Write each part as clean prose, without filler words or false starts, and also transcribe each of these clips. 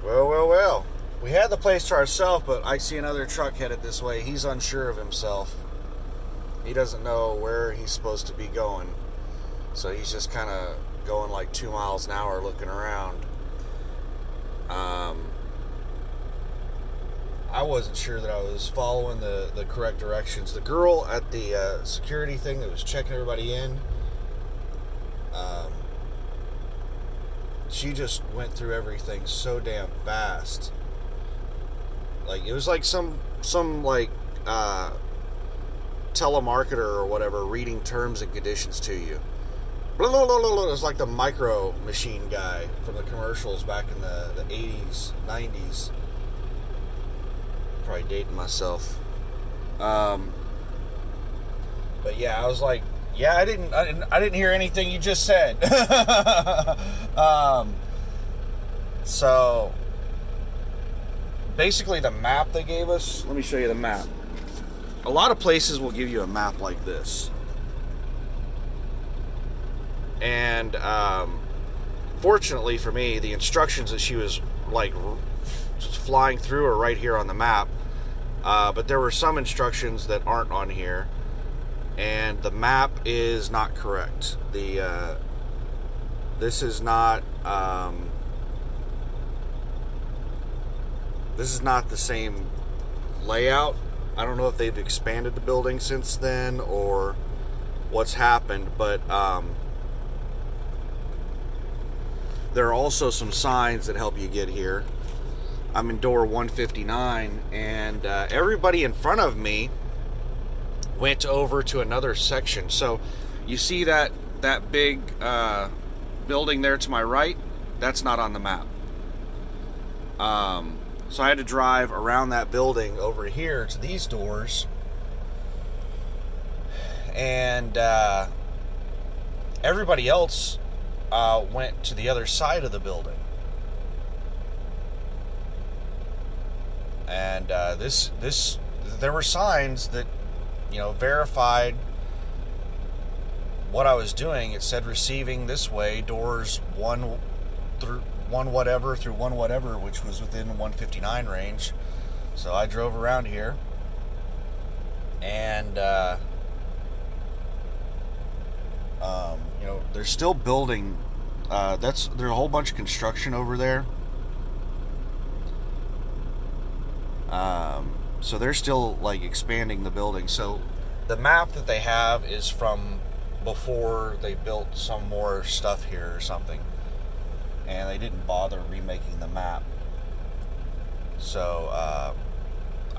Well. We had the place to ourselves, but I see another truck headed this way. He's unsure of himself. He doesn't know where he's supposed to be going. So he's just kind of going like 2 miles an hour looking around. I wasn't sure that I was following the correct directions. The girl at the security thing that was checking everybody in, she just went through everything so damn fast. Like, it was like some like telemarketer or whatever reading terms and conditions to you. It was like the Micro Machine guy from the commercials back in the 80s, 90s. Probably dating myself. But yeah, I was like, yeah, I didn't hear anything you just said. So basically the map they gave us, let me show you the map. A lot of places will give you a map like this. And fortunately for me, the instructions that she was like just flying through are right here on the map. But there were some instructions that aren't on here, and the map is not correct. This is not the same layout. I don't know if they've expanded the building since then or what's happened, but there are also some signs that help you get here. I'm in door 159, and everybody in front of me went over to another section. So you see that big building there to my right? That's not on the map. So I had to drive around that building over here to these doors, and everybody else went to the other side of the building. And there were signs that, verified what I was doing. It said receiving this way, doors 1 through 1 whatever through 1 whatever, which was within 159 range. So I drove around here, and they're still building. There's a whole bunch of construction over there. So they're still like expanding the building. So the map that they have is from before they built some more stuff here or something, and they didn't bother remaking the map. So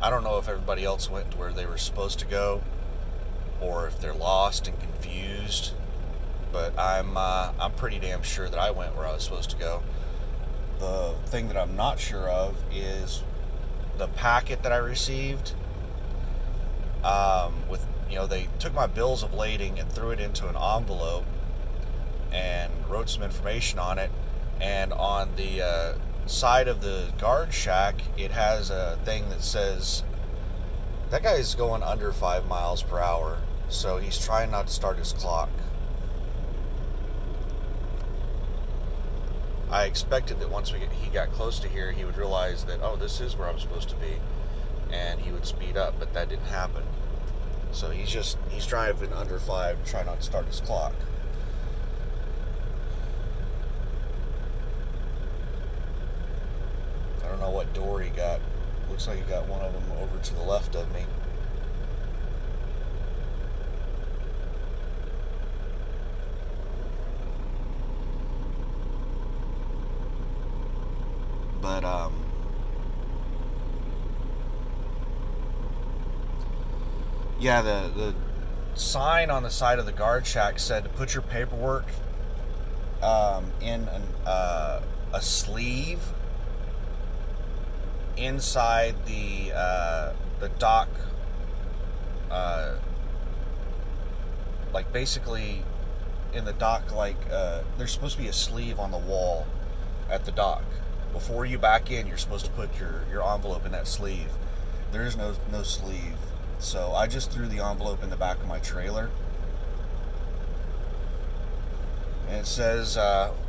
I don't know if everybody else went to where they were supposed to go, or if they're lost and confused. But I'm pretty damn sure that I went where I was supposed to go. The thing that I'm not sure of is the packet that I received. They took my bills of lading and threw it into an envelope and wrote some information on it. And on the side of the guard shack, it has a thing that says that guy's going under 5 miles per hour, so he's trying not to start his clock. I expected that once he got close to here, he would realize that, oh, this is where I'm supposed to be, and he would speed up, but that didn't happen. So he's driving under 5, trying not to start his clock. I don't know what door he got. Looks like he got one of them over to the left of me. But yeah, the sign on the side of the guard shack said to put your paperwork in a sleeve inside the dock, like basically in the dock, like there's supposed to be a sleeve on the wall at the dock. Before you back in, you're supposed to put your envelope in that sleeve. There is no sleeve. So I just threw the envelope in the back of my trailer. And it says,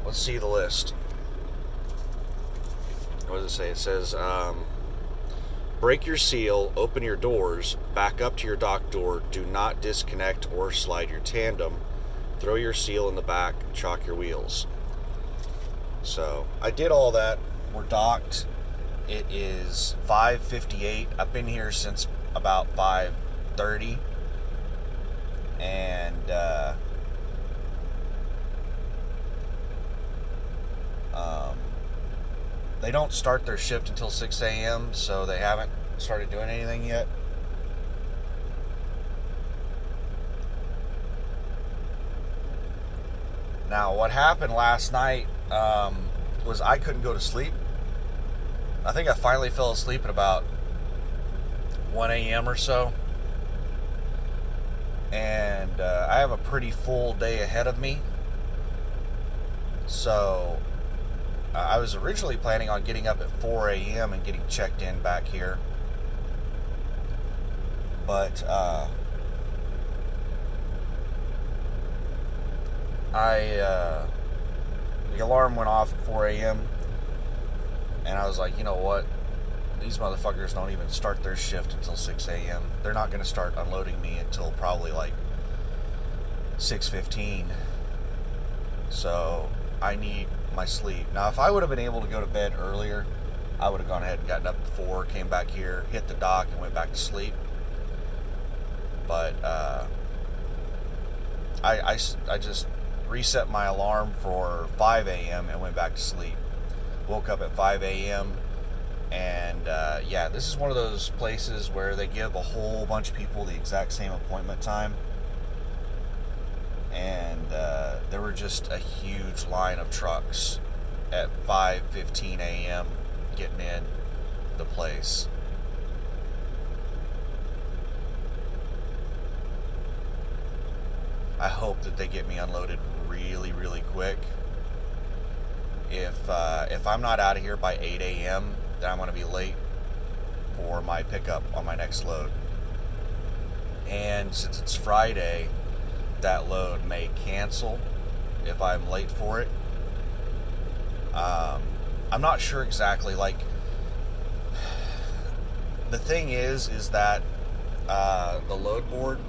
let's see the list. What does it say? It says, break your seal, open your doors, back up to your dock door, do not disconnect or slide your tandem, throw your seal in the back, and chock your wheels. So I did all that. We're docked. It is 5:58. I've been here since about 5:30. And they don't start their shift until 6 a.m., so they haven't started doing anything yet. Now, what happened last night was I couldn't go to sleep. I think I finally fell asleep at about 1 a.m. or so. And I have a pretty full day ahead of me. So I was originally planning on getting up at 4 a.m. and getting checked in back here. But the alarm went off at 4 a.m. and I was like, you know what? These motherfuckers don't even start their shift until 6 a.m. They're not going to start unloading me until probably like 6:15. So I need my sleep. Now, if I would have been able to go to bed earlier, I would have gone ahead and gotten up at 4, came back here, hit the dock, and went back to sleep. But I just reset my alarm for 5 a.m. and went back to sleep. Woke up at 5 a.m. And yeah, this is one of those places where they give a whole bunch of people the exact same appointment time. And there were just a huge line of trucks at 5:15 a.m. getting in the place. I hope that they get me unloaded really, really quick. If I'm not out of here by 8 a.m., then I'm going to be late for my pickup on my next load. And since it's Friday, that load may cancel if I'm late for it. I'm not sure exactly. Like, the thing is that the load board,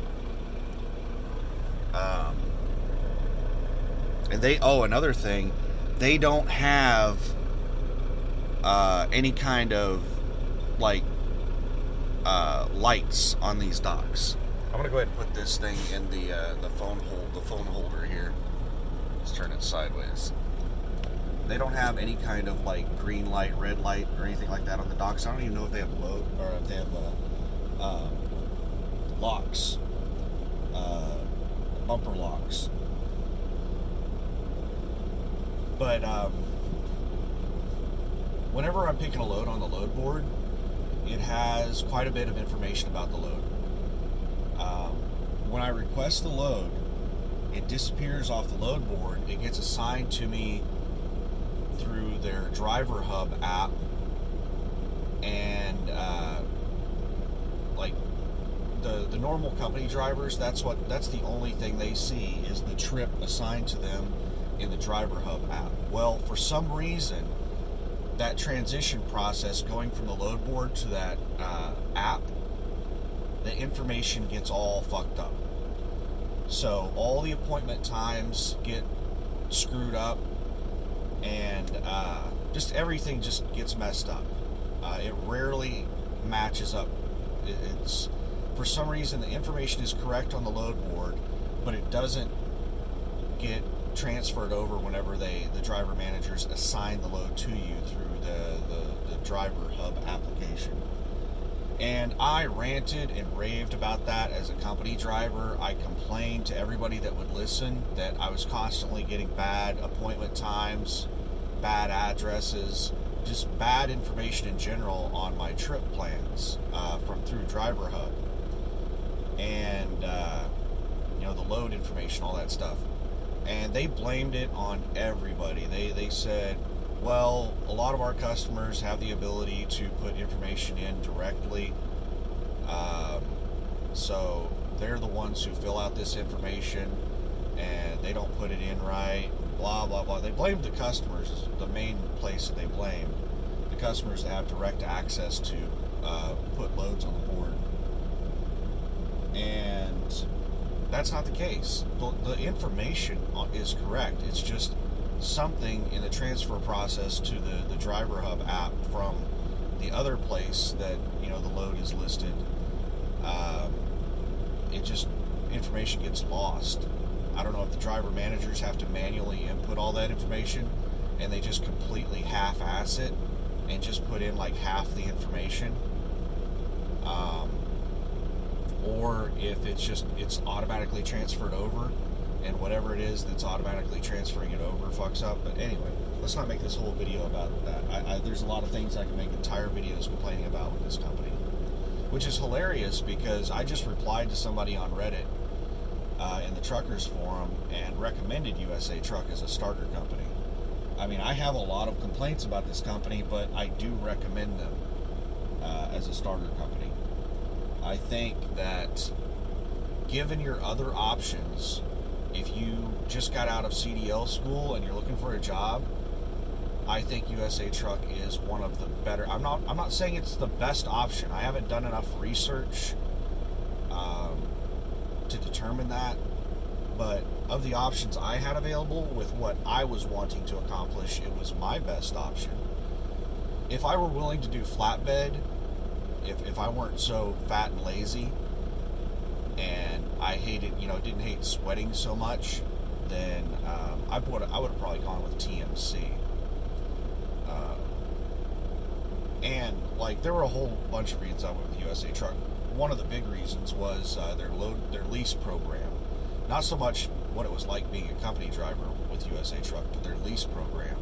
and another thing, they don't have any kind of like lights on these docks. I'm gonna go ahead and put this thing in the phone holder here. Let's turn it sideways. They don't have any kind of like green light, red light, or anything like that on the docks. I don't even know if they have load or if they have locks, bumper locks. But whenever I'm picking a load on the load board, it has quite a bit of information about the load. When I request the load, it disappears off the load board. It gets assigned to me through their Driver Hub app, and like the normal company drivers, that's the only thing they see is the trip assigned to them in the Driver Hub app. Well, for some reason, that transition process going from the load board to that app, the information gets all fucked up. So all the appointment times get screwed up, and just everything just gets messed up. It rarely matches up. It's for some reason the information is correct on the load board, but it doesn't get transferred over whenever the driver managers assign the load to you through the Driver Hub application. And I ranted and raved about that as a company driver. I complained to everybody that would listen that I was constantly getting bad appointment times, bad addresses, just bad information in general on my trip plans through Driver Hub. And, the load information, all that stuff. And they blamed it on everybody. They said, well, a lot of our customers have the ability to put information in directly, so they're the ones who fill out this information, and they don't put it in right, blah, blah, blah. They blamed the customers, is the main place that they blamed. The customers that have direct access to put loads on the board. And that's not the case. The information is correct. It's just something in the transfer process to the Driver Hub app from the other place that, you know, the load is listed. It just, information gets lost. I don't know if the driver managers have to manually input all that information and they just completely half-ass it and just put in like half the information. Or if it's automatically transferred over, and whatever it is that's automatically transferring it over fucks up. But anyway, let's not make this whole video about that. There's a lot of things I can make entire videos complaining about with this company, which is hilarious because I just replied to somebody on Reddit in the truckers forum and recommended USA Truck as a starter company. I mean, I have a lot of complaints about this company, but I do recommend them as a starter company. I think that given your other options, if you just got out of CDL school and you're looking for a job, I think USA Truck is one of the better. I'm not saying it's the best option. I haven't done enough research to determine that. But of the options I had available with what I was wanting to accomplish, it was my best option. If I were willing to do flatbed, if I weren't so fat and lazy, and I didn't hate sweating so much, then I would have probably gone with TMC. And like there were a whole bunch of reasons I went with USA Truck. One of the big reasons was their lease program. Not so much what it was like being a company driver with USA Truck, but their lease program.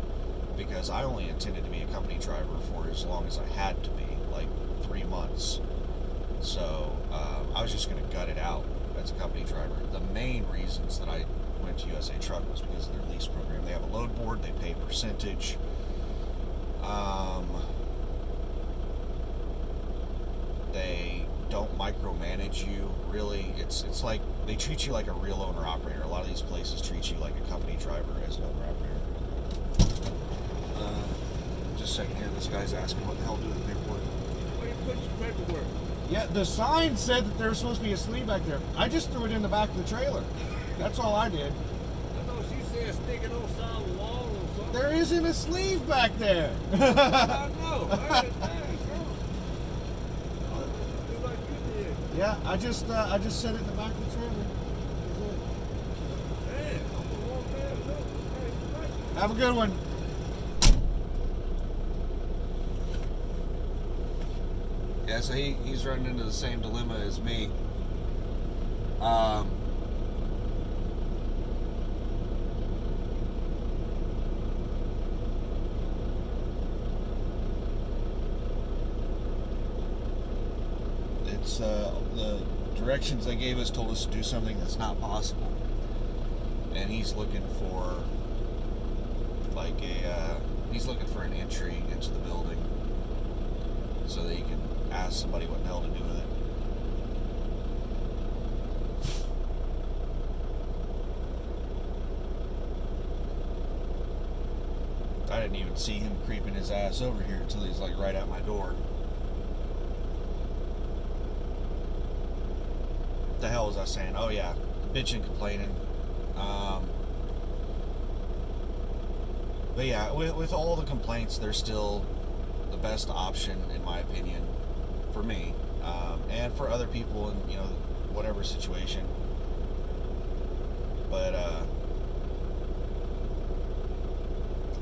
Because I only intended to be a company driver for as long as I had to be, like 3 months. So I was just going to gut it out as a company driver. The main reasons that I went to USA Truck was because of their lease program. They have a load board, they pay percentage. They don't micromanage you, really. It's like they treat you like a real owner-operator. A lot of these places treat you like a company driver as an owner-operator. Just a second here, this guy's asking what the hell to do with the paperwork. Where you put your paperwork? Yeah, the sign said that there was supposed to be a sleeve back there. I just threw it in the back of the trailer. That's all I did. I know she said stick it on side of the wall or something. There isn't a sleeve back there. I know. I understand, bro. Do like you did. Yeah, I just set it in the back of the trailer. Man, I'm gonna walk there and look. Hey, right. Have a good one. Yeah, so he's running into the same dilemma as me. It's the directions they gave us told us to do something that's not possible, and he's looking for like he's looking for an entry into the building so that he can ask somebody what the hell to do with it. I didn't even see him creeping his ass over here until he's like right at my door. What the hell was I saying? Oh yeah, bitching, complaining. But yeah, with all the complaints, they're still the best option, in my opinion, for me, and for other people in, whatever situation. But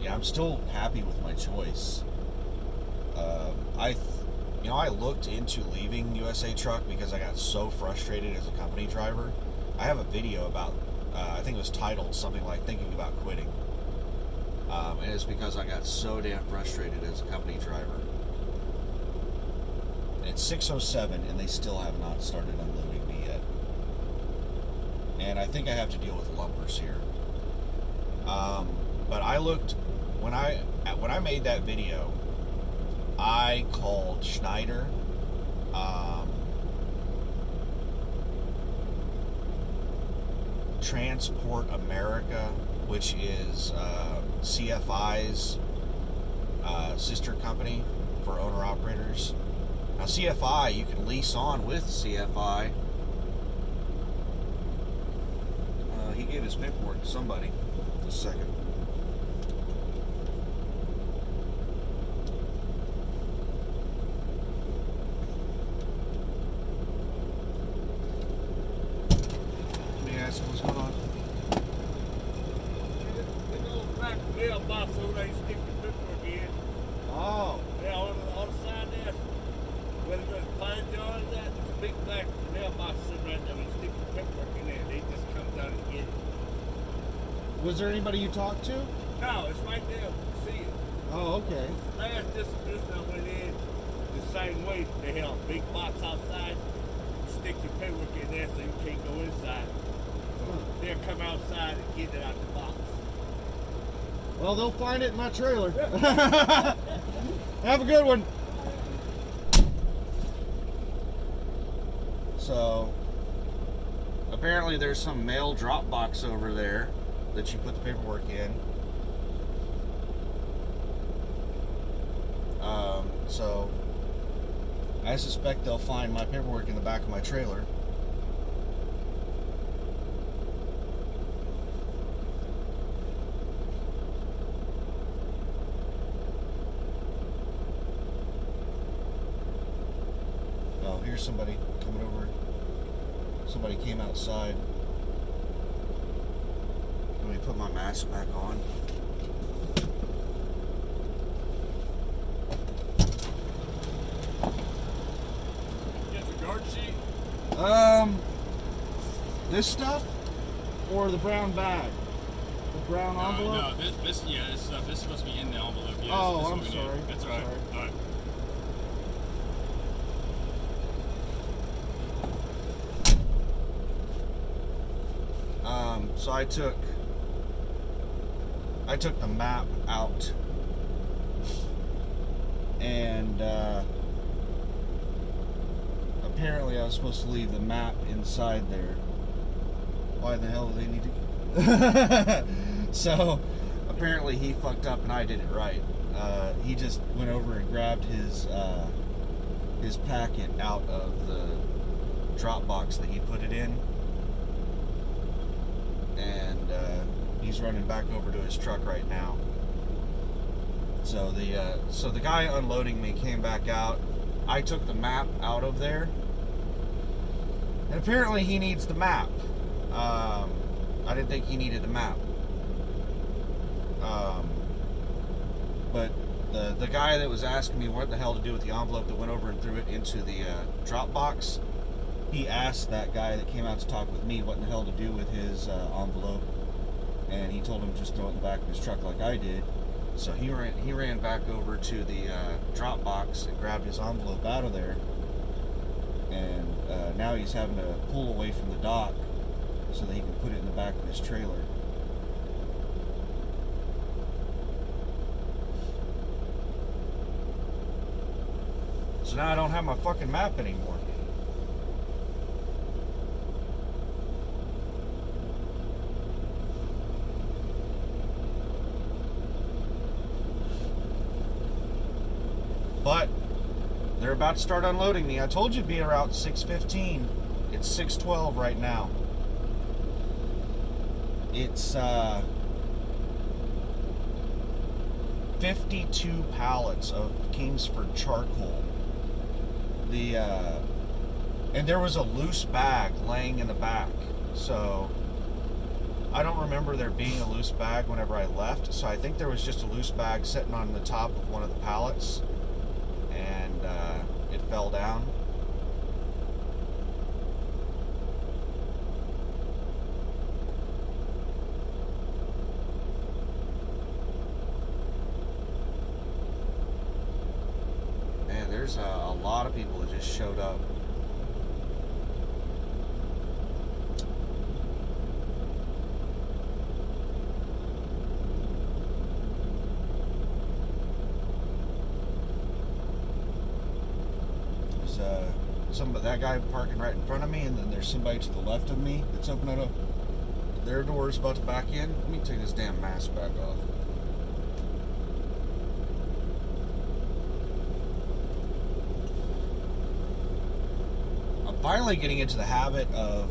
yeah, I'm still happy with my choice. I looked into leaving USA Truck because I got so frustrated as a company driver. I have a video about, I think it was titled something like "Thinking About Quitting," and it's because I got so damn frustrated as a company driver. It's 6:07 and they still have not started unloading me yet. And I think I have to deal with lumpers here. But I looked, when I made that video, I called Schneider, Transport America, which is CFI's sister company for owner-operators. Now, CFI, you can lease on with CFI. He gave his paperwork to somebody. Just a second. Let me ask him what's going on. Big old black mailbox over there, you stick the paperwork in. Oh. Yeah, on the side there, where the pine jar is at, there's a big black mailbox sitting right there. When you stick the paperwork in there, they just come down and get it. Was there anybody you talked to? No, it's right there. You see it. Oh, okay. Last distribution I went in, the same way. They had a big box outside. You stick your paperwork in there so you can't go inside. So they'll come outside and get it out the box. Well, they'll find it in my trailer. Have a good one. So, apparently there's some mail drop box over there that you put the paperwork in. So, I suspect they'll find my paperwork in the back of my trailer. Oh, here's somebody coming over. Somebody came outside. Let me put my mask back on. Get the guard sheet. This stuff or the brown bag? The brown envelope? No, this stuff. This is supposed to be in the envelope. Yeah, Oh, this is I'm what we sorry. need. That's all right. Sorry. All right. So I took the map out, and apparently I was supposed to leave the map inside there. Why the hell do they need to? So apparently he fucked up and I did it right. He just went over and grabbed his packet out of the drop box that he put it in. And he's running back over to his truck right now. So the guy unloading me came back out. I took the map out of there, and apparently he needs the map. I didn't think he needed the map. But the guy that was asking me what the hell to do with the envelope that went over and threw it into the drop box, he asked that guy that came out to talk with me what in the hell to do with his envelope, and he told him just throw it in the back of his truck like I did. So he ran back over to the drop box and grabbed his envelope out of there, and now he's having to pull away from the dock so that he can put it in the back of his trailer. So now I don't have my fucking map anymore. But they're about to start unloading me. I told you it'd be around 6:15. It's 6:12 right now. It's 52 pallets of Kingsford charcoal. And there was a loose bag laying in the back. So I don't remember there being a loose bag whenever I left. So I think there was just a loose bag sitting on the top of one of the pallets. And it fell down. Man, there's a lot of people that just showed up. That guy parking right in front of me, and then there's somebody to the left of me that's opening up their doors about to back in. Let me take this damn mask back off. finally getting into the habit of,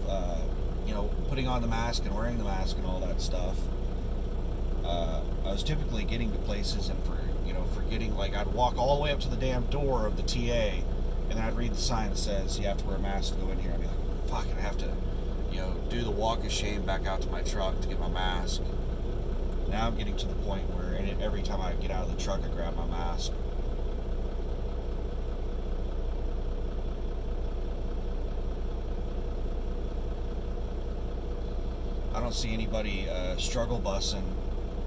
putting on the mask and wearing the mask and all that stuff. I was typically getting to places and forgetting, like, I'd walk all the way up to the damn door of the TA, and then I'd read the sign that says you have to wear a mask to go in here. I'd be like, fuck, I have to, do the walk of shame back out to my truck to get my mask. Now I'm getting to the point where every time I get out of the truck, I grab my mask. I don't see anybody struggle bussing,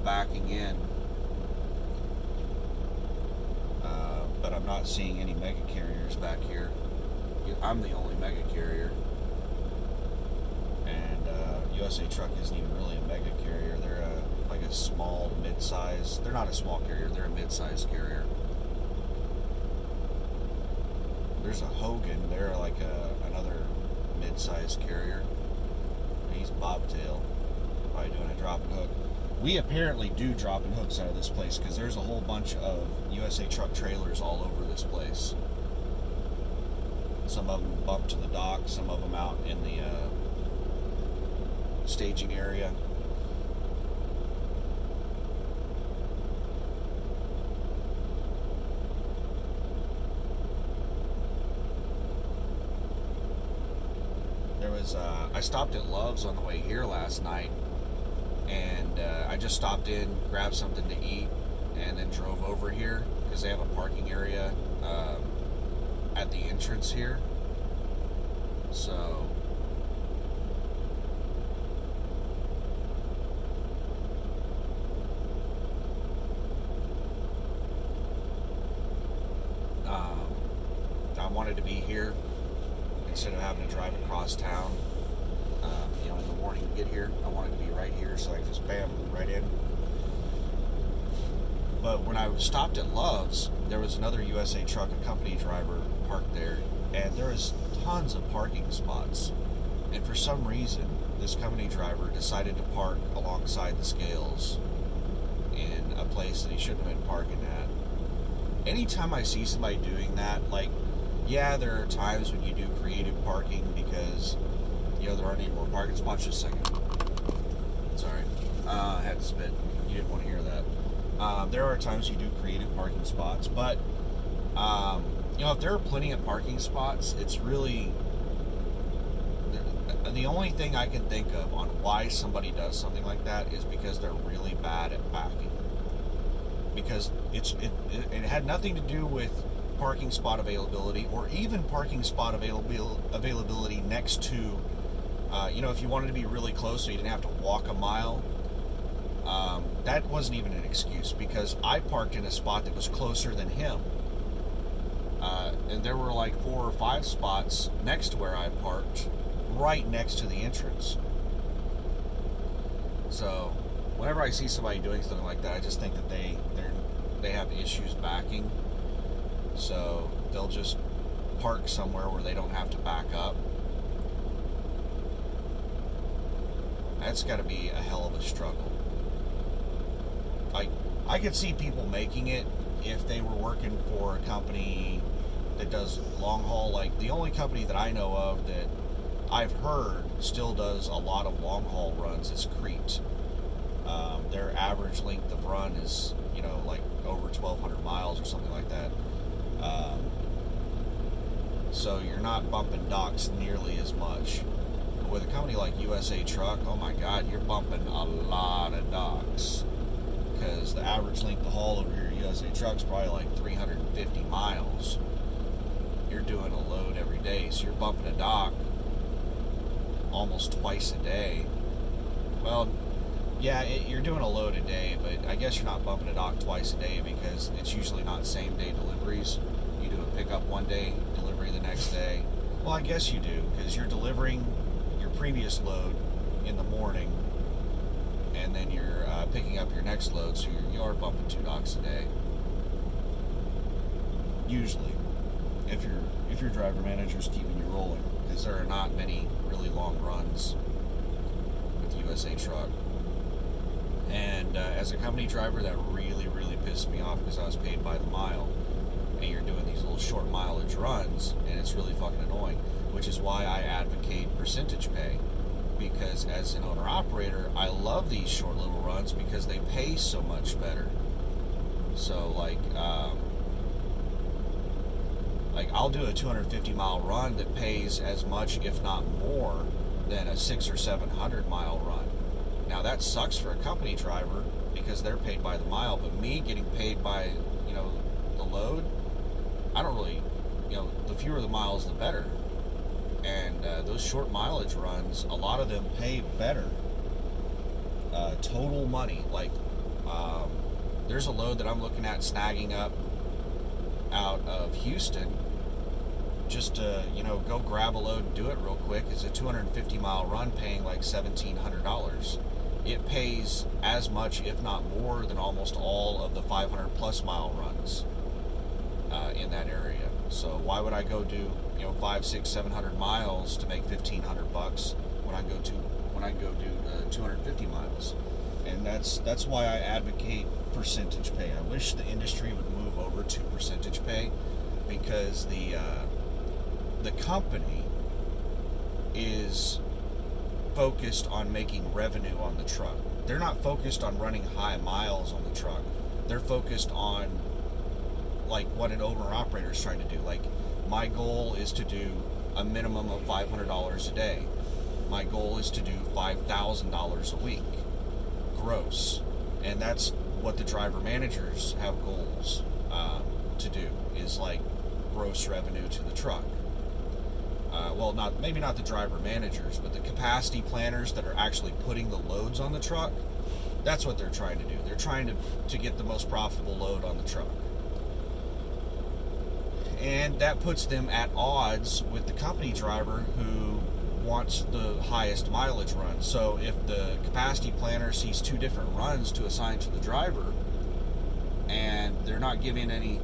backing in. But I'm not seeing any mega carriers back here. I'm the only mega carrier. And USA Truck isn't even really a mega carrier. They're like a small, mid-size. They're not a small carrier. They're a mid-size carrier. There's a Hogan. They're like another mid-size carrier. He's bobtail. Probably doing a drop and hook. We apparently do drop and hooks out of this place because there's a whole bunch of USA Truck trailers all over this place. Some of them bump to the dock, some of them out in the staging area. I stopped at Love's on the way here last night, and I just stopped in, grabbed something to eat, and then drove over here because they have a parking area at the entrance here. So I wanted to be here instead of having to drive across town. In the morning to get here, I wanted to be right here, so I just bam, right in. But when I stopped at Love's, there was another USA Truck, a company driver, parked there, and there was tons of parking spots. And for some reason, this company driver decided to park alongside the scales in a place that he shouldn't have been parking at. Anytime I see somebody doing that, like, yeah, there are times when you do creative parking because there aren't any more parking spots. Just a second. Sorry. I had to spit. You didn't want to hear that. There are times you do creative parking spots, but, if there are plenty of parking spots, it's really... The only thing I can think of on why somebody does something like that is because they're really bad at backing. Because it had nothing to do with parking spot availability or even parking spot availability next to... if you wanted to be really close so you didn't have to walk a mile, that wasn't even an excuse because I parked in a spot that was closer than him. And there were like 4 or 5 spots next to where I parked, right next to the entrance. So, whenever I see somebody doing something like that, I just think that they have issues backing. So, they'll just park somewhere where they don't have to back up. That's got to be a hell of a struggle. Like, I could see people making it if they were working for a company that does long haul. Like, the only company that I know of that I've heard still does a lot of long haul runs is Crete. Their average length of run is, like over 1,200 miles or something like that. So you're not bumping docks nearly as much. With a company like USA Truck, oh my God, you're bumping a lot of docks. Because the average length of haul over here at USA Truck is probably like 350 miles. You're doing a load every day, so you're bumping a dock almost twice a day. Well, yeah, you're doing a load a day, but I guess you're not bumping a dock twice a day because it's usually not same-day deliveries. You do a pickup one day, delivery the next day. Well, I guess you do, because you're delivering your previous load in the morning, and then you're picking up your next load, so you are bumping 2 docks a day. Usually, if your driver manager's keeping you rolling, because there are not many really long runs with USA Truck. And as a company driver, that really, really pissed me off because I was paid by the mile, and you're doing these little short mileage runs, and it's really fucking annoying. which is why I advocate percentage pay. Because as an owner-operator, I love these short little runs because they pay so much better. So, like I'll do a 250-mile run that pays as much, if not more, than a 600 or 700-mile run. Now, that sucks for a company driver because they're paid by the mile, but me getting paid by, the load, I don't really, the fewer the miles, the better. And those short mileage runs, a lot of them pay better. Total money. Like, there's a load that I'm looking at snagging up out of Houston just to, go grab a load and do it real quick. It's a 250-mile run paying like $1,700. It pays as much, if not more, than almost all of the 500-plus mile runs in that area. So why would I go do 500, 600, 700 miles to make $1,500 when I go do 250 miles? And that's why I advocate percentage pay. I wish the industry would move over to percentage pay, because the company is focused on making revenue on the truck. They're not focused on running high miles on the truck. They're focused on like what an owner-operator is trying to do. Like, my goal is to do a minimum of $500 a day. My goal is to do $5,000 a week gross, and that's what the driver managers have goals to do, is like gross revenue to the truck. Well, maybe not the driver managers, but the capacity planners that are actually putting the loads on the truck. That's what they're trying to do. They're trying to get the most profitable load on the truck. And that puts them at odds with the company driver who wants the highest mileage run. So if the capacity planner sees two different runs to assign to the driver, and they're not giving any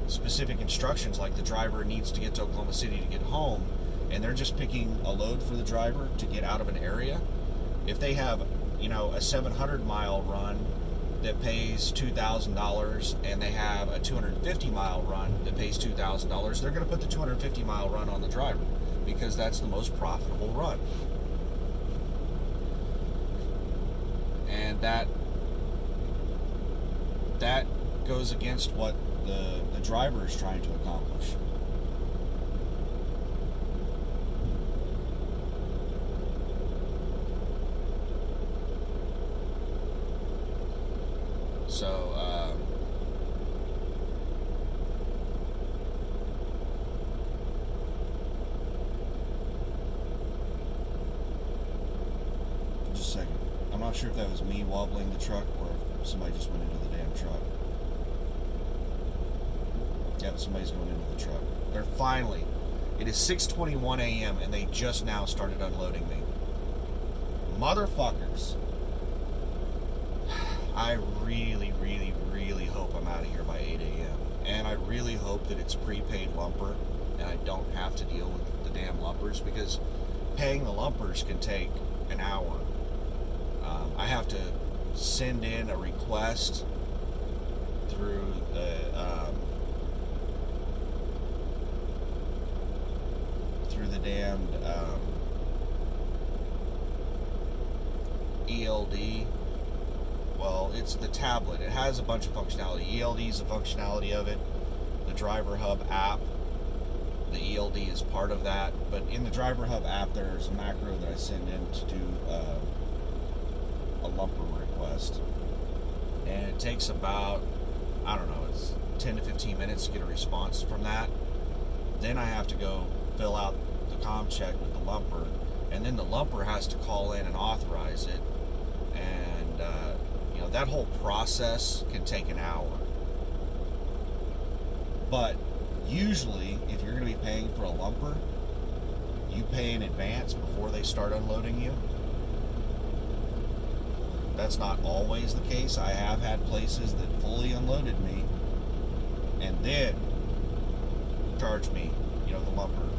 specific instructions, like the driver needs to get to Oklahoma City to get home, and they're just picking a load for the driver to get out of an area, if they have, a 700-mile run that pays $2,000 and they have a 250-mile run that pays $2,000, they're going to put the 250-mile run on the driver because that's the most profitable run. And that goes against what the driver is trying to accomplish. So, just a second. I'm not sure if that was me wobbling the truck or if somebody just went into the damn truck. Yep, somebody's going into the truck. They're finally. It is 6:21 a.m. and they just now started unloading me. Motherfuckers. I really, really, really hope I'm out of here by 8 a.m. And I really hope that it's prepaid lumper and I don't have to deal with the damn lumpers, because paying the lumpers can take an hour. I have to send in a request through the damned ELD. Well, it's the tablet. It has a bunch of functionality. ELD is the functionality of it. The Driver Hub app, the ELD is part of that. But in the Driver Hub app, there's a macro that I send in to do a lumper request. And it takes about, it's 10 to 15 minutes to get a response from that. Then I have to go fill out the comm check with the lumper. And then the lumper has to call in and authorize it. And, that whole process can take an hour. But usually, if you're going to be paying for a lumper, you pay in advance before they start unloading you. That's not always the case. I have had places that fully unloaded me and then charged me, the lumper.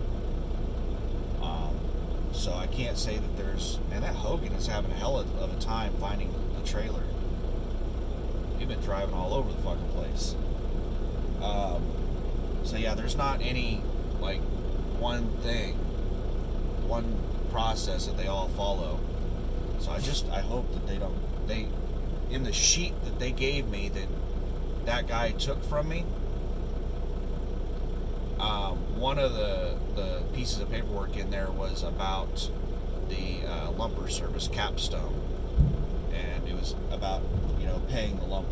So I can't say that there's... Man, that Hogan is having a hell of a time finding a trailer. He's been driving all over the fucking place. So yeah, there's not any, one thing one process that they all follow. So I hope that they in the sheet that they gave me that guy took from me, one of the pieces of paperwork in there was about the lumper service capstone, and it was about paying the lumper.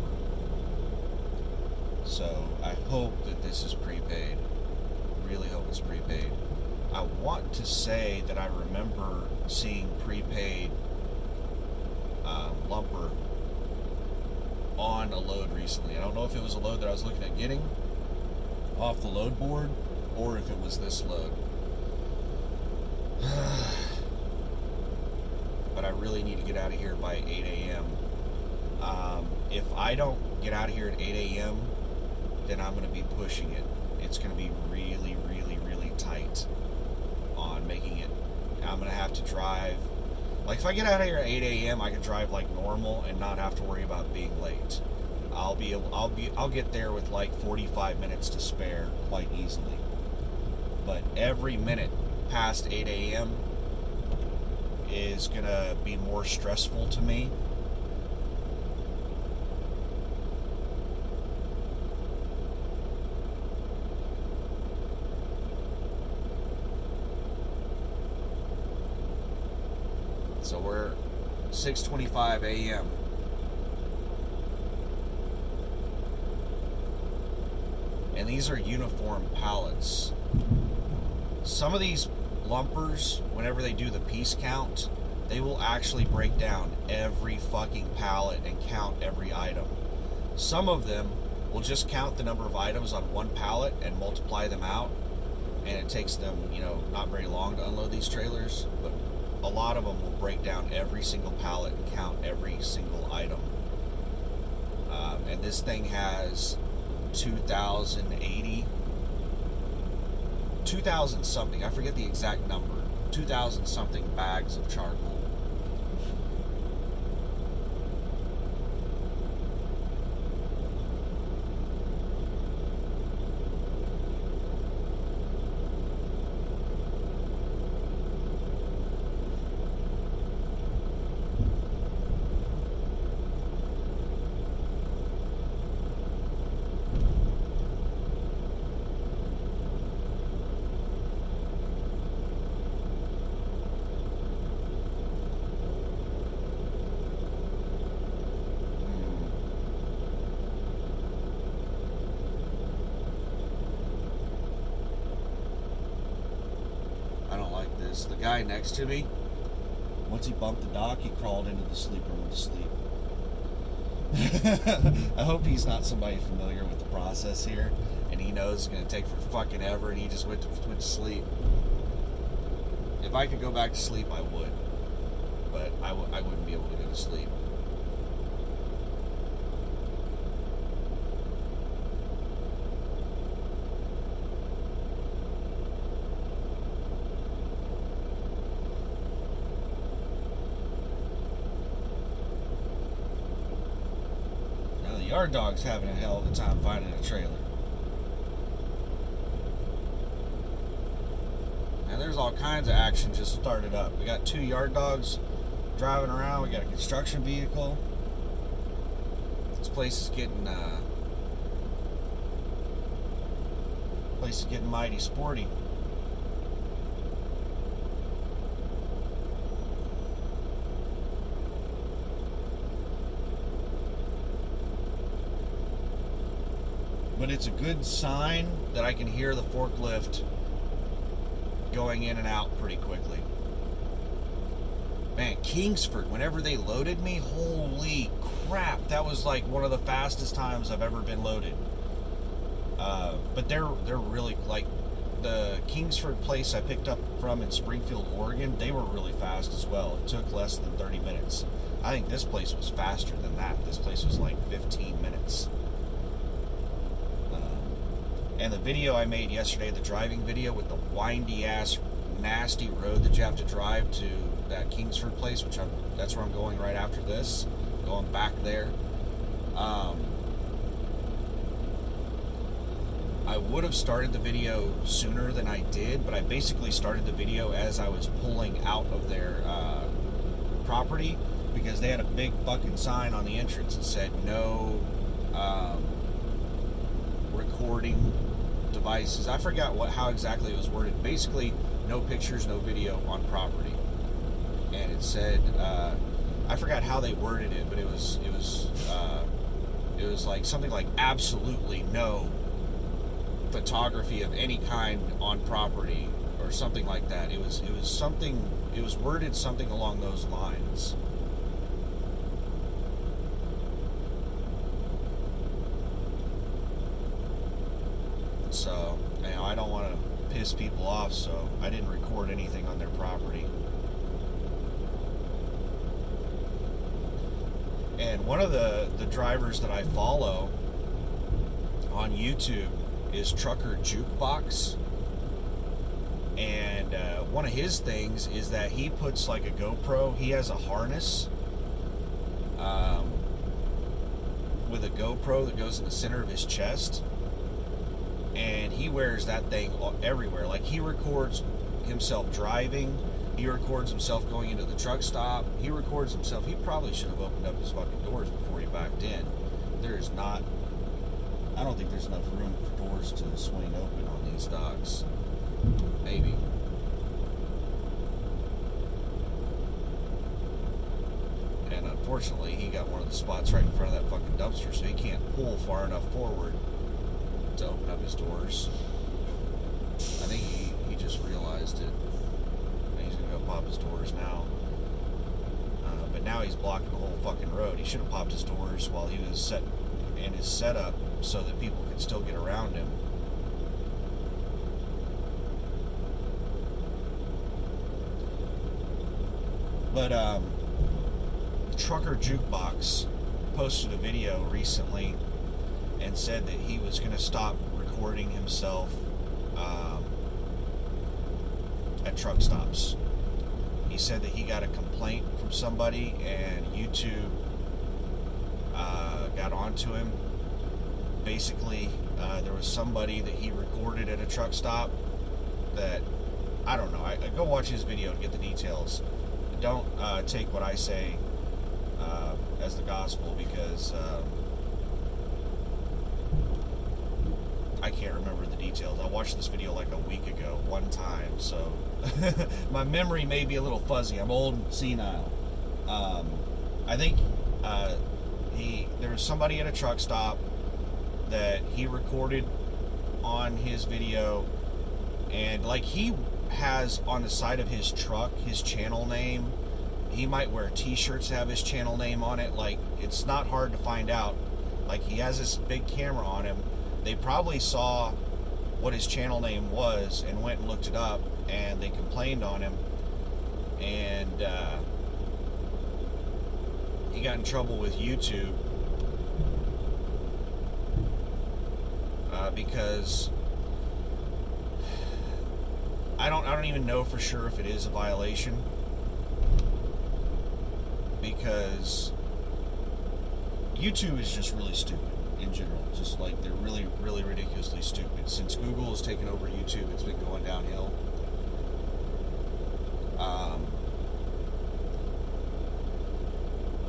So I hope that this is prepaid. Really hope it's prepaid. I want to say that I remember seeing prepaid lumper on a load recently. I don't know if it was a load that I was looking at getting off the load board or if it was this load. But I really need to get out of here by 8 a.m. If I don't get out of here at 8 a.m., then I'm going to be pushing it. It's going to be really, really, really tight on making it. I'm going to have to drive. Like, if I get out of here at 8 a.m., I can drive like normal and not have to worry about being late. I'll get there with like 45 minutes to spare quite easily. But every minute past 8 a.m. is going to be more stressful to me. So we're 6:25 a.m. And these are uniform pallets. Some of these lumpers, whenever they do the piece count, they will actually break down every fucking pallet and count every item. Some of them will just count the number of items on one pallet and multiply them out, and it takes them, not very long to unload these trailers, but a lot of them will break down every single pallet and count every single item. And this thing has 2,080, 2,000 something, I forget the exact number, 2,000 something bags of charcoal. The guy next to me, once he bumped the dock, he crawled into the sleeper and went to sleep. I hope he's not somebody familiar with the process here, and he knows it's going to take for fucking ever, and he just went to sleep. If I could go back to sleep, I would, but I wouldn't be able to go to sleep. Yard dog's having a hell of a time finding a trailer. And there's all kinds of action just started up. We got 2 yard dogs driving around. We got a construction vehicle. This place is getting mighty sporty. But it's a good sign that I can hear the forklift going in and out pretty quickly. Man, Kingsford, whenever they loaded me, holy crap, that was like one of the fastest times I've ever been loaded. But they're really, like, the Kingsford place I picked up from in Springfield, Oregon, they were really fast as well. It took less than 30 minutes. I think this place was faster than that. This place was like 15 minutes. And the video I made yesterday, the driving video with the windy ass, nasty road that you have to drive to that Kingsford place, that's where I'm going right after this, going back there. I I would have started the video sooner than I did, but I basically started the video as I was pulling out of their property, because they had a big fucking sign on the entrance that said no recording devices. I forgot how exactly it was worded. Basically, no pictures, no video on property. And it said, I forgot how they worded it, but it was like something like absolutely no photography of any kind on property, or something like that. It was worded something along those lines. So, I don't want to piss people off, so I didn't record anything on their property. And one of the drivers that I follow on YouTube is Trucker Jukebox. And one of his things is that he puts like a GoPro. He has a harness with a GoPro that goes in the center of his chest. And he wears that thing everywhere. Like, he records himself driving. He records himself going into the truck stop. He records himself. He probably should have opened up his fucking doors before he backed in. There's not... I don't think there's enough room for doors to swing open on these docks. Maybe. And unfortunately, he got one of the spots right in front of that fucking dumpster, so he can't pull far enough forward to open up his doors. I think he just realized it. And he's gonna go pop his doors now. But now he's blocking the whole fucking road. He should have popped his doors while he was set in his setup so that people could still get around him. But Trucker Jukebox posted a video recently and said that he was going to stop recording himself at truck stops. He said that he got a complaint from somebody, and YouTube got onto him. Basically, there was somebody that he recorded at a truck stop that, I don't know, I go watch his video to get the details. Don't take what I say as the gospel, because I can't remember the details. I watched this video like a week ago, one time, so my memory may be a little fuzzy. I'm old and senile. I think there was somebody at a truck stop that he recorded on his video, and like, he has on the side of his truck his channel name. He might wear t-shirts that have his channel name on it. Like, it's not hard to find out. Like, he has this big camera on him. They probably saw what his channel name was and went and looked it up, and they complained on him, and he got in trouble with YouTube because I don't even know for sure if it is a violation, because YouTube is just really stupid in general. Just like, they're really, really ridiculously stupid. Since Google has taken over YouTube, it's been going downhill.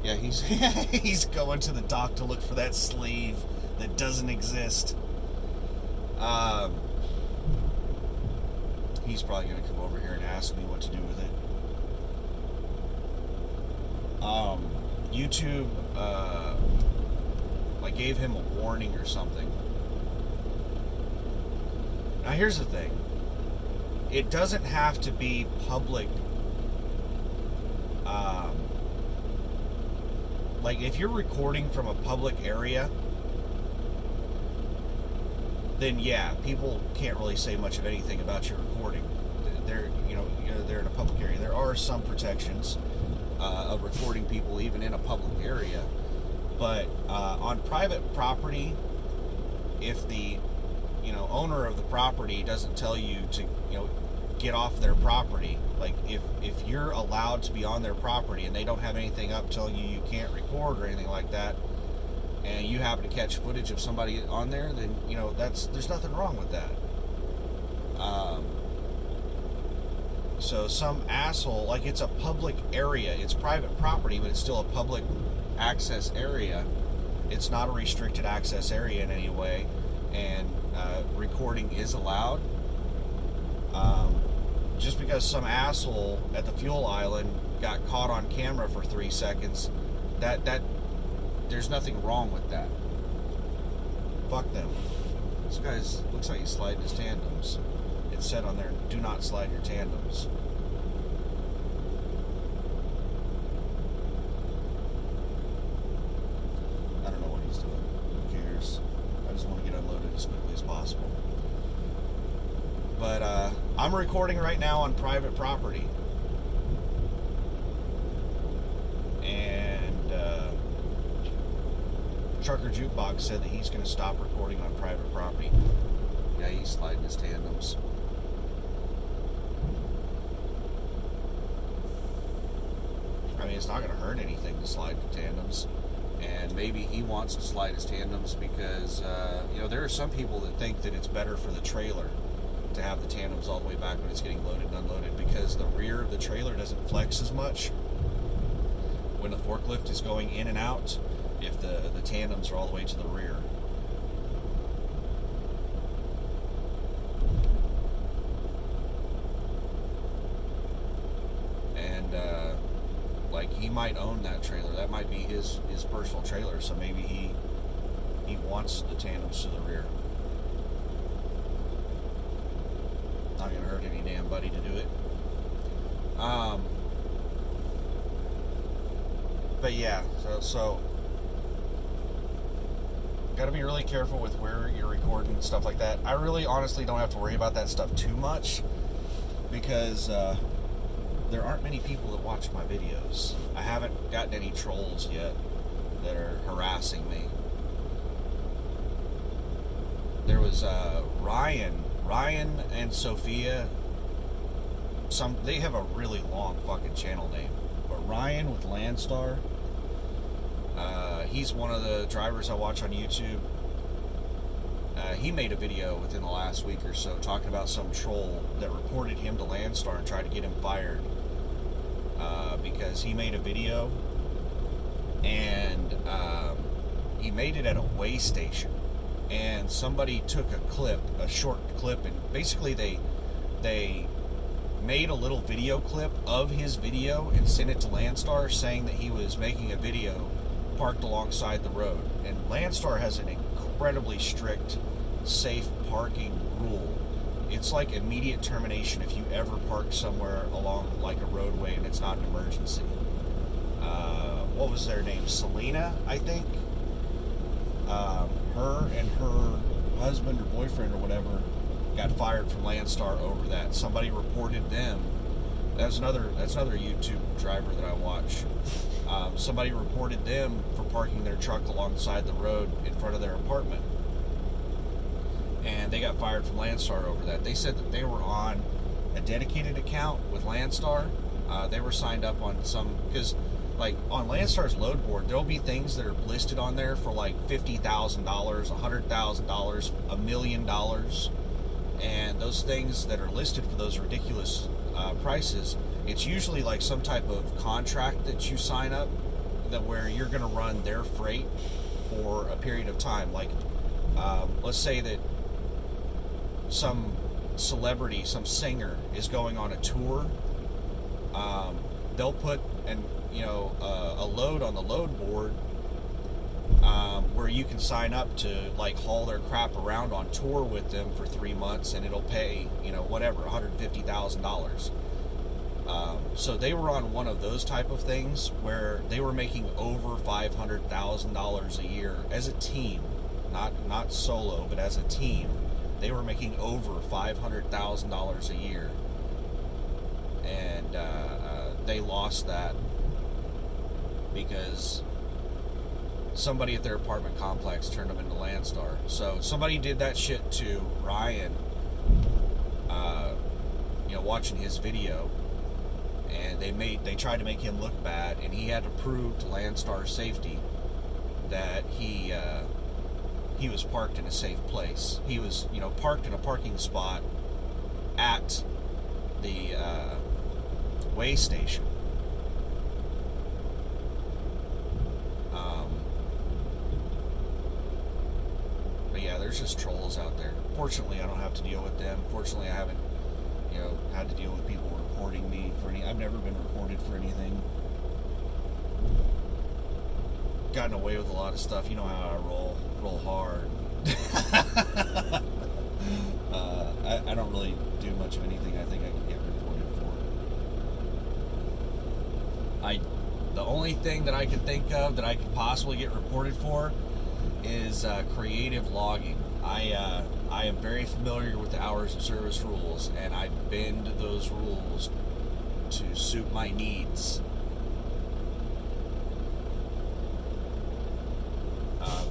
Yeah, he's going to the dock to look for that sleeve that doesn't exist. He's probably going to come over here and ask me what to do with it. YouTube, like, gave him a warning or something. Now, here's the thing. It doesn't have to be public. Like, if you're recording from a public area, then yeah, people can't really say much of anything about your recording. They're in a public area. There are some protections of recording people even in a public area, but on private property, if the owner of the property doesn't tell you to get off their property, like if you're allowed to be on their property and they don't have anything up telling you you can't record or anything like that, and you happen to catch footage of somebody on there, then there's nothing wrong with that. So some asshole, like, it's a public area, it's private property, but it's still a public access area. It's not a restricted access area in any way, and recording is allowed. Just because some asshole at the fuel island got caught on camera for 3 seconds, that there's nothing wrong with that. Fuck them. This guy's looks like he's sliding his tandems. It said on there, do not slide your tandems. I don't know what he's doing. Who cares? I just want to get unloaded as quickly as possible. But I'm recording right now on private property. And Trucker Jukebox said that he's going to stop recording on private property. Yeah, he's sliding his tandems. I mean, it's not going to hurt anything to slide the tandems. And maybe he wants to slide his tandems because, there are some people that think that it's better for the trailer to have the tandems all the way back when it's getting loaded and unloaded, because the rear of the trailer doesn't flex as much when the forklift is going in and out if the tandems are all the way to the rear. And he might own that trailer. That might be his personal trailer, so maybe he wants the tandems to the rear. Not gonna hurt any damn buddy to do it. But yeah, so gotta be really careful with where you're recording and stuff like that. I really honestly don't have to worry about that stuff too much, because there aren't many people that watch my videos. I haven't gotten any trolls yet that are harassing me. There was Ryan and Sophia. They have a really long fucking channel name, but Ryan with Landstar. He's one of the drivers I watch on YouTube. He made a video within the last week or so talking about some troll that reported him to Landstar and tried to get him fired because he made a video and he made it at a way station, and somebody took a short clip, and basically they made a little video clip of his video and sent it to Landstar saying that he was making a video parked alongside the road. And Landstar has an incredibly strict safe parking rule. It's like immediate termination if you ever park somewhere along like a roadway and it's not an emergency. What was their name? Selena, I think. Her and her husband or boyfriend or whatever got fired from Landstar over that. Somebody reported them. That's another YouTube driver that I watch. Somebody reported them for parking their truck alongside the road in front of their apartment, and they got fired from Landstar over that. They said that they were on a dedicated account with Landstar. They were signed up on some, because like on Landstar's load board, there'll be things that are listed on there for like $50,000, $100,000, $1 million. And those things that are listed for those ridiculous prices, it's usually like some type of contract that you sign up that where you're going to run their freight for a period of time. Like, let's say that some celebrity, some singer is going on a tour. They'll put a load on the load board where you can sign up to like haul their crap around on tour with them for 3 months, and it'll pay whatever, $150,000. So they were on one of those type of things where they were making over $500,000 a year as a team, not solo, but as a team. They were making over $500,000 a year, and they lost that because somebody at their apartment complex turned them into Landstar. So somebody did that shit to Ryan, watching his video, and they tried to make him look bad, and he had to prove to Landstar safety that he was parked in a safe place. He was, parked in a parking spot at the way station. But yeah, there's just trolls out there. Fortunately, I don't have to deal with them. Fortunately, I haven't, had to deal with people reporting me for any. I've never been reported for anything. Gotten away with a lot of stuff. You know how I roll hard. I don't really do much of anything I think I can get reported for. The only thing that I can think of that I could possibly get reported for is creative logging. I am very familiar with the hours of service rules, and I bend those rules to suit my needs.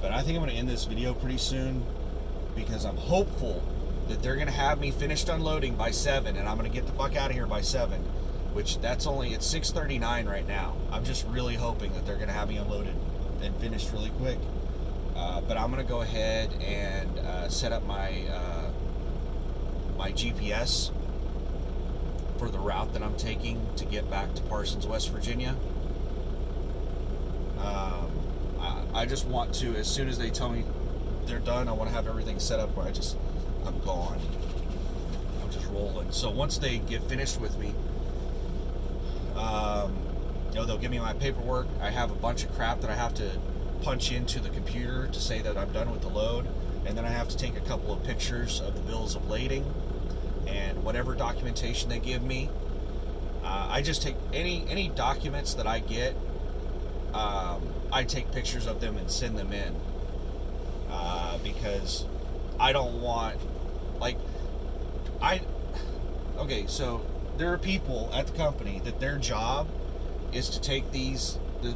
But I think I'm going to end this video pretty soon, because I'm hopeful that they're going to have me finished unloading by 7, and I'm going to get the fuck out of here by 7, which it's 6:39 right now. I'm just really hoping that they're going to have me unloaded and finished really quick. But I'm going to go ahead and set up my my GPS for the route that I'm taking to get back to Parsons, West Virginia. I just want to, as soon as they tell me they're done, I want to have everything set up where I'm gone. I'm just rolling. So once they get finished with me, they'll give me my paperwork. I have a bunch of crap that I have to punch into the computer to say that I'm done with the load, and then I have to take a couple of pictures of the bills of lading and whatever documentation they give me. I just take any documents that I get. I take pictures of them and send them in, because I don't want, okay, so there are people at the company that their job is to take the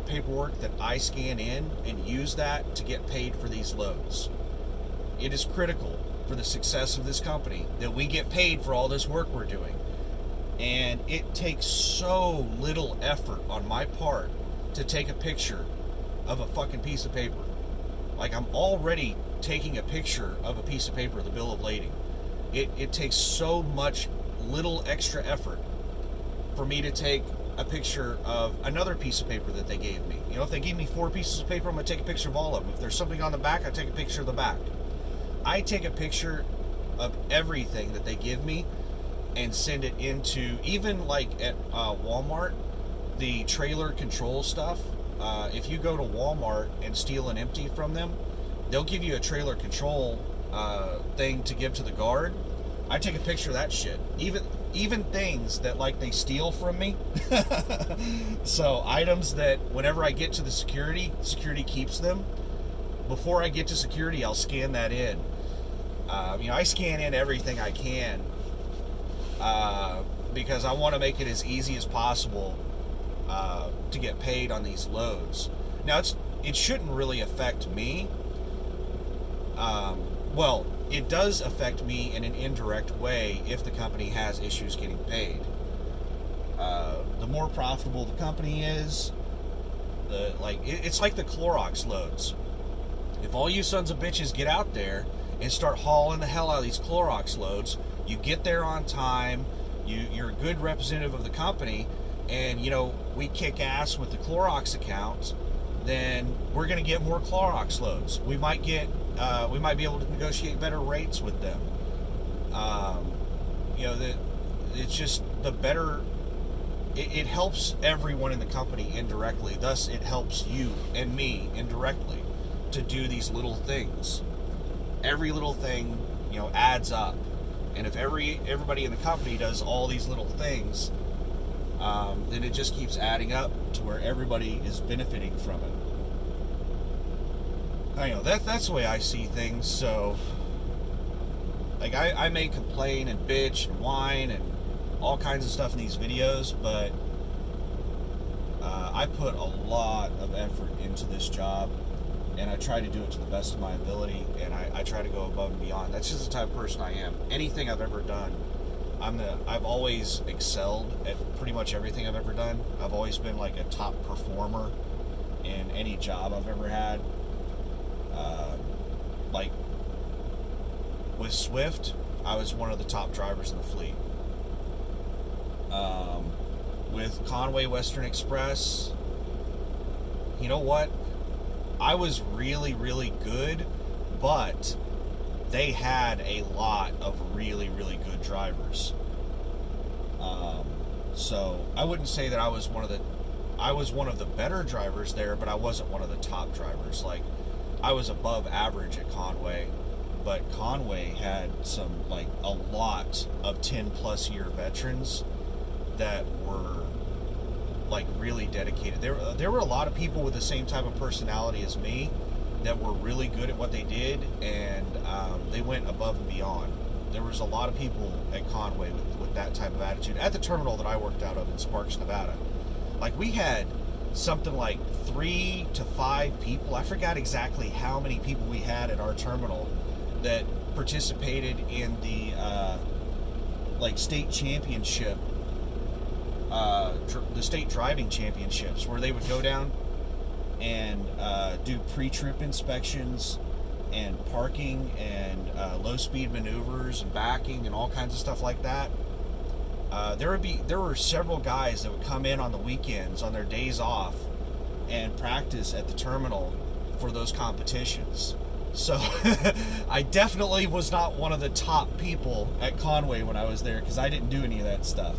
paperwork that I scan in and use that to get paid for these loads. It is critical for the success of this company that we get paid for all this work we're doing. And it takes so little effort on my part to take a picture of a fucking piece of paper. I'm already taking a picture of a piece of paper, the bill of lading. It takes so much little extra effort for me to take a picture of another piece of paper that they gave me. If they gave me 4 pieces of paper, I'm going to take a picture of all of them. If there's something on the back, I take a picture of the back. I take a picture of everything that they give me and send it into, even at Walmart, the trailer control stuff. If you go to Walmart and steal an empty from them, they'll give you a trailer control thing to give to the guard. I take a picture of that shit. Even things that they steal from me. So items that whenever I get to the security keeps them. Before I get to security, I'll scan that in. I scan in everything I can, because I want to make it as easy as possible to get paid on these loads. Now, it shouldn't really affect me. Well, it does affect me in an indirect way if the company has issues getting paid. The more profitable the company is, it's like the Clorox loads. If all you sons of bitches get out there and start hauling the hell out of these Clorox loads, you get there on time, you're a good representative of the company, and we kick ass with the Clorox account, then we're going to get more Clorox loads. We might be able to negotiate better rates with them. It's just the better. It helps everyone in the company indirectly. Thus, it helps you and me indirectly to do these little things. Every little thing, adds up. And if everybody in the company does all these little things, then it just keeps adding up to where everybody is benefiting from it. That's the way I see things. So, I may complain and bitch and whine and all kinds of stuff in these videos, but I put a lot of effort into this job, and I try to do it to the best of my ability, and I try to go above and beyond. That's just the type of person I am. Anything I've ever done, I've always excelled at pretty much everything I've ever done. I've always been a top performer in any job I've ever had. Like with Swift, I was one of the top drivers in the fleet. With Conway Western Express, you know what? I was really, really good, but they had a lot of really, really good drivers. So I wouldn't say that I was one of the better drivers there, but I wasn't one of the top drivers. Like, I was above average at Conway, but Conway had a lot of 10+ year veterans that were really dedicated. There were a lot of people with the same type of personality as me that were really good at what they did, and they went above and beyond. There was a lot of people at Conway with that type of attitude. At the terminal that I worked out of in Sparks, Nevada, we had something like 3 to 5 people. I forgot exactly how many people we had at our terminal that participated in the state championship, the state driving championships, where they would go down and do pre-trip inspections and parking and low-speed maneuvers and backing and all kinds of stuff like that. There were several guys that would come in on the weekends, on their days off, and practice at the terminal for those competitions. So I definitely was not one of the top people at Conway when I was there, because I didn't do any of that stuff.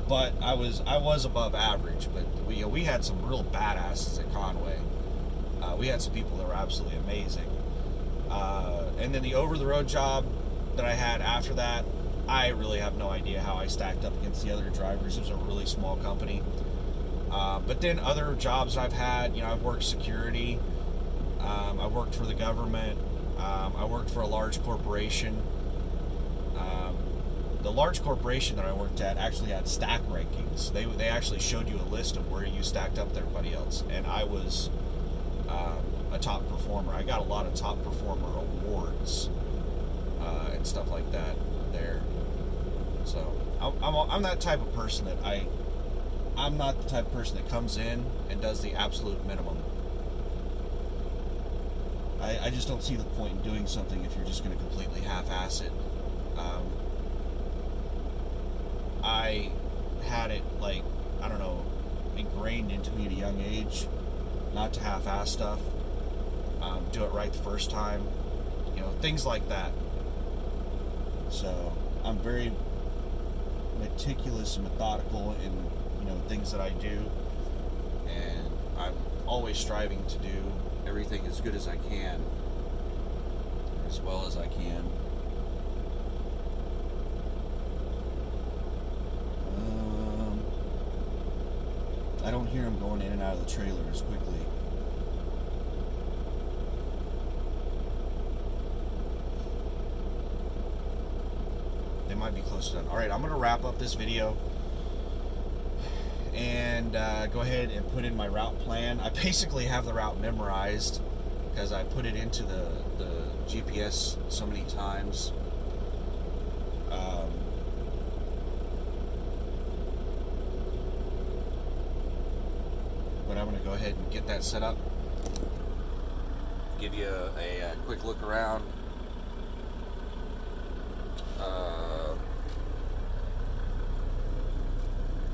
But I was above average. But we had some real badasses at Conway. We had some people that were absolutely amazing. And then the over-the-road job that I had after that, I really have no idea how I stacked up against the other drivers. It was a really small company. But then other jobs I've had, I've worked security. I worked for the government. I worked for a large corporation. The large corporation that I worked at actually had stack rankings. They actually showed you a list of where you stacked up with everybody else. And I was a top performer. I got a lot of top performer awards and stuff like that there. So I'm that type of person that I'm not the type of person that comes in and does the absolute minimum. I just don't see the point in doing something if you're just going to completely half-ass it. I had it, ingrained into me at a young age not to half-ass stuff, do it right the first time, things like that. So I'm very meticulous and methodical in things that I do, and I'm always striving to do everything as good as I can, as well as I can. I don't hear them going in and out of the trailer as quickly. They might be close to done. Alright, I'm going to wrap up this video and go ahead and put in my route plan. I basically have the route memorized because I put it into the GPS so many times. But I'm going to go ahead and get that set up. Give you a quick look around.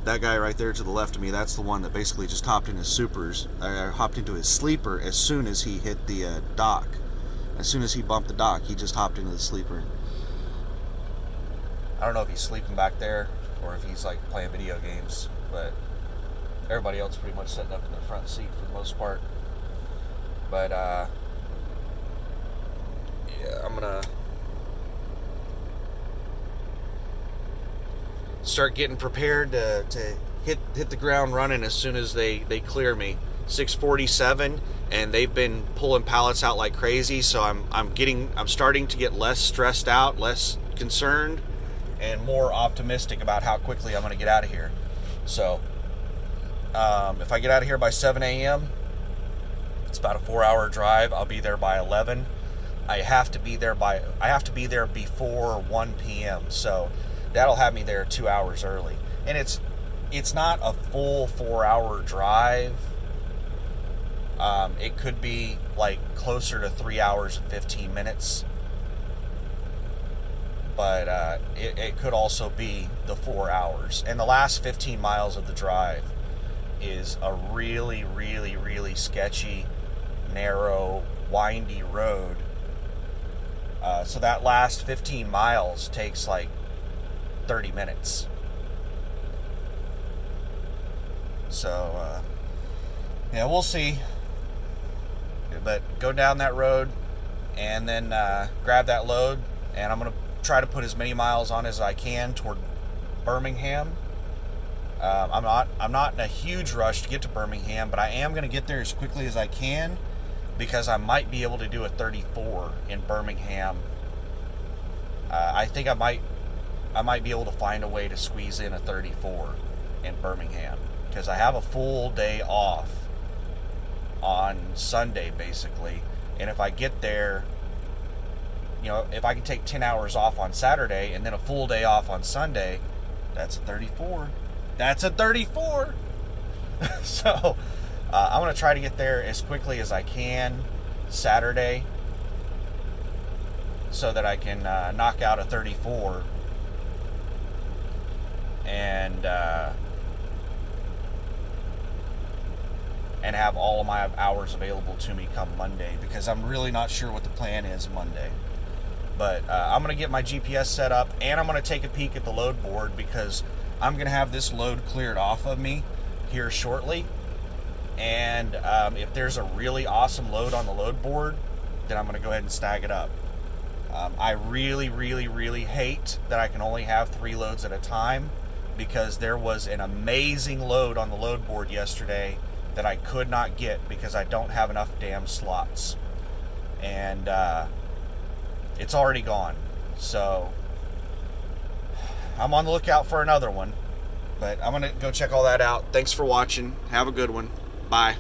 That guy right there to the left of me, that's the one that basically just hopped in his supers. Hopped into his sleeper as soon as he hit the dock. As soon as he bumped the dock, he just hopped into the sleeper. I don't know if he's sleeping back there or if he's playing video games, but everybody else pretty much sitting up in the front seat for the most part. But yeah, I'm gonna start getting prepared to hit the ground running as soon as they clear me. 6:47, and they've been pulling pallets out like crazy, so I'm starting to get less stressed out, less concerned, and more optimistic about how quickly I'm going to get out of here. So if I get out of here by 7 a.m., it's about a 4-hour drive. I'll be there by 11. I have to be there before 1 p.m. So that'll have me there 2 hours early. And it's not a full 4-hour drive. It could be like closer to 3 hours and 15 minutes. But it could also be the 4 hours. And the last 15 miles of the drive is a really, really, really sketchy, narrow, windy road. So that last 15 miles takes like 30 minutes. So, yeah, we'll see. But go down that road and then grab that load, and I'm going to try to put as many miles on as I can toward Birmingham. I'm not in a huge rush to get to Birmingham, but I am going to get there as quickly as I can, because I might be able to do a 34 in Birmingham. I think I might be able to find a way to squeeze in a 34 in Birmingham, because I have a full day off on Sunday basically, and if I get there, you know, if I can take 10 hours off on Saturday and then a full day off on Sunday, that's a 34. That's a 34. So I'm going to try to get there as quickly as I can Saturday, so that I can knock out a 34 and have all of my hours available to me come Monday, because I'm really not sure what the plan is Monday. But I'm going to get my GPS set up, and I'm going to take a peek at the load board, because I'm going to have this load cleared off of me here shortly. And if there's a really awesome load on the load board, then I'm going to go ahead and snag it up. I really, really, really hate that I can only have 3 loads at a time, because there was an amazing load on the load board yesterday that I could not get because I don't have enough damn slots. And it's already gone. So I'm on the lookout for another one. But I'm going to go check all that out. Thanks for watching. Have a good one. Bye.